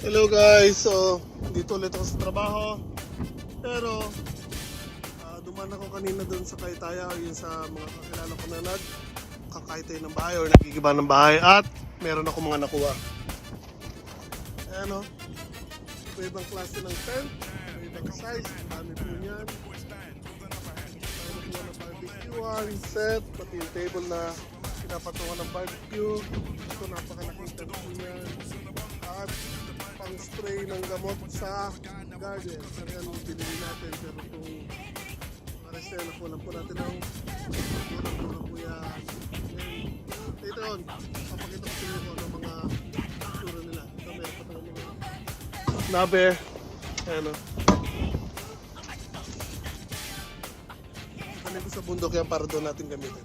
Hello guys, so dito ulit ako sa trabaho. Pero duman ako kanina dun sa Kaytaya, yun sa mga kakilala ko na nagkakaytay ng bahay or nagigiba ng bahay. At meron ako mga nakuha. Ayan o, ibang klase ng tent, ibang size, dami po niyan. Meron po ng barbecue, set, pati yung table na pinapatungan ng barbecue. Ito napakalaking tent po niyan. At pang spray ng gamot sa garden. Ayan ang pinili natin. Pero itong maresya na kulang po natin ng kulang po yan. Later on, papakita ko sa inyo kung ano mga itsura nila. Ito meron pa tayo mga nabe. Ayan o. Kanin ko sa bundok yan para doon natin gamitin.